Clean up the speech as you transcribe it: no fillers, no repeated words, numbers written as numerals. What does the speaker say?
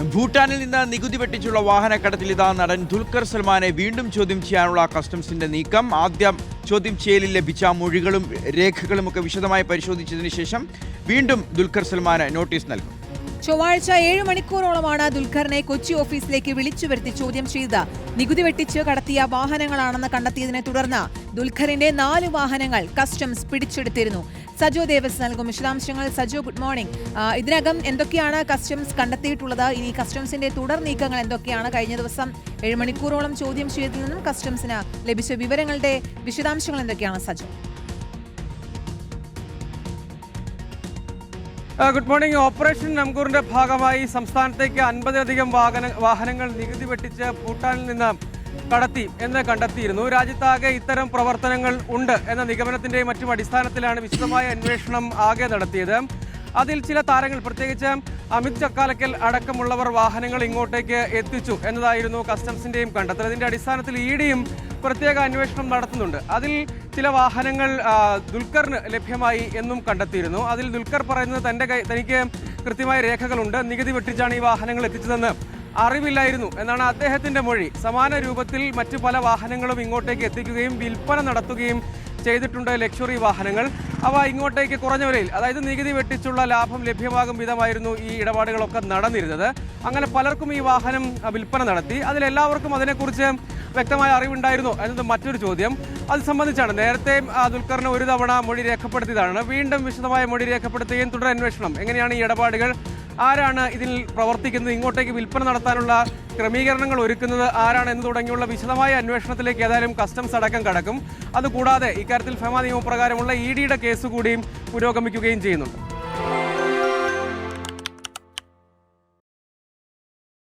ഭൂട്ടാനിൽ നിന്ന് നികുതി വെട്ടിച്ചുള്ള വാഹനക്കടത്തിൽ ഇതാ നടൻ ദുൽഖർ സൽമാനെ വീണ്ടും ചോദ്യം ചെയ്യാനുള്ള കസ്റ്റംസിന്റെ നീക്കം. ആദ്യം ചോദ്യം ചെയ്യലിൽ ലഭിച്ച മൊഴികളും രേഖകളുമൊക്കെ വിശദമായി പരിശോധിച്ചതിന് ശേഷം വീണ്ടും ദുൽഖർ സൽമാന് നോട്ടീസ് നൽകും. ചൊവ്വാഴ്ച 7 മണിക്കൂറോളമാണ് ദുൽഖറിനെ കൊച്ചി ഓഫീസിലേക്ക് വിളിച്ചു വരുത്തി ചോദ്യം ചെയ്ത് നികുതി വെട്ടിച്ച് കടത്തിയ വാഹനങ്ങളാണെന്ന് കണ്ടെത്തിയതിനെ തുടർന്ന് ദുൽഖറിന്റെ 4 വാഹനങ്ങൾ കസ്റ്റംസ് പിടിച്ചെടുത്തിരുന്നു. സജോ ദേവസ് നൽകും വിശദാംശങ്ങൾ. Sajo, good morning. ഇതിനകം എന്തൊക്കെയാണ് കസ്റ്റംസ് കണ്ടെത്തിയിട്ടുള്ളത്? ഇനി കസ്റ്റംസിന്റെ തുടർ നീക്കങ്ങൾ എന്തൊക്കെയാണ്? കഴിഞ്ഞ ദിവസം 7 മണിക്കൂറോളം ചോദ്യം ചെയ്തതിൽ നിന്നും കസ്റ്റംസിന് ലഭിച്ച വിവരങ്ങളുടെ വിശദാംശങ്ങൾ എന്തൊക്കെയാണ് സജോ? Good morning. ഓപ്പറേഷൻ നംകൂറിന്റെ ഭാഗമായി സംസ്ഥാനത്തേക്ക് 50-ലധികം വാഹനങ്ങൾ നികുതി വെട്ടിച്ച് ഭൂട്ടാനിൽ നിന്ന് കടത്തി എന്ന് കണ്ടെത്തിയിരുന്നു. രാജ്യത്താകെ ഇത്തരം പ്രവർത്തനങ്ങൾ ഉണ്ട് എന്ന നിഗമനത്തിന്റെയും മറ്റും അടിസ്ഥാനത്തിലാണ് വിശദമായ അന്വേഷണം ആകെ നടത്തിയത്. അതിൽ ചില താരങ്ങൾ, പ്രത്യേകിച്ച് അമിത് ചക്കാലക്കൽ അടക്കമുള്ളവർ വാഹനങ്ങൾ ഇങ്ങോട്ടേക്ക് എത്തിച്ചു എന്നതായിരുന്നു കസ്റ്റംസിന്റെയും കണ്ടെത്തൽ. അതിന്റെ അടിസ്ഥാനത്തിൽ ഇഡിയും പ്രത്യേക അന്വേഷണം നടത്തുന്നുണ്ട്. അതിൽ ചില വാഹനങ്ങൾ ദുൽഖറിന് ലഭ്യമായി എന്നും കണ്ടെത്തിയിരുന്നു. അതിൽ ദുൽഖർ പറയുന്നത് തനിക്ക് കൃത്യമായ രേഖകളുണ്ട്, നികുതി വെട്ടിച്ചാണ് ഈ വാഹനങ്ങൾ എത്തിച്ചതെന്ന് അറിവില്ലായിരുന്നു എന്നാണ് അദ്ദേഹത്തിന്റെ മൊഴി. സമാന രൂപത്തിൽ മറ്റു പല വാഹനങ്ങളും ഇങ്ങോട്ടേക്ക് എത്തിക്കുകയും വിൽപ്പന നടത്തുകയും ചെയ്തിട്ടുണ്ട്. ലക്ഷറി വാഹനങ്ങൾ അവ ഇങ്ങോട്ടേക്ക് കുറഞ്ഞ വിലയിൽ, അതായത് നികുതി വെട്ടിച്ചുള്ള ലാഭം ലഭ്യമാകും വിധമായിരുന്നു ഈ ഇടപാടുകളൊക്കെ നടന്നിരുന്നത്. അങ്ങനെ പലർക്കും ഈ വാഹനം വിൽപ്പന നടത്തി. അതിലെല്ലാവർക്കും അതിനെക്കുറിച്ച് വ്യക്തമായ അറിവുണ്ടായിരുന്നോ എന്നത് മറ്റൊരു ചോദ്യം. അത് സംബന്ധിച്ചാണ് നേരത്തെ ദുൽഖറിന് ഒരു തവണ മൊഴി രേഖപ്പെടുത്തിയതാണ്. വീണ്ടും വിശദമായ മൊഴി രേഖപ്പെടുത്തുകയും തുടർ അന്വേഷണം, എങ്ങനെയാണ് ഈ ഇടപാടുകൾ, ആരാണ് ഇതിൽ പ്രവർത്തിക്കുന്നത്, ഇങ്ങോട്ടേക്ക് വിൽപ്പന നടത്താനുള്ള ക്രമീകരണങ്ങൾ ഒരുക്കുന്നത് ആരാണ് എന്ന് തുടങ്ങിയുള്ള വിശദമായ അന്വേഷണത്തിലേക്ക് ഏതായാലും കസ്റ്റംസ് അടക്കം കടക്കും. അതുകൂടാതെ ഇക്കാര്യത്തിൽ ഫെമ നിയമപ്രകാരമുള്ള ഇഡിയുടെ കേസ് കൂടിയും പുരോഗമിക്കുകയും ചെയ്യുന്നുണ്ട്.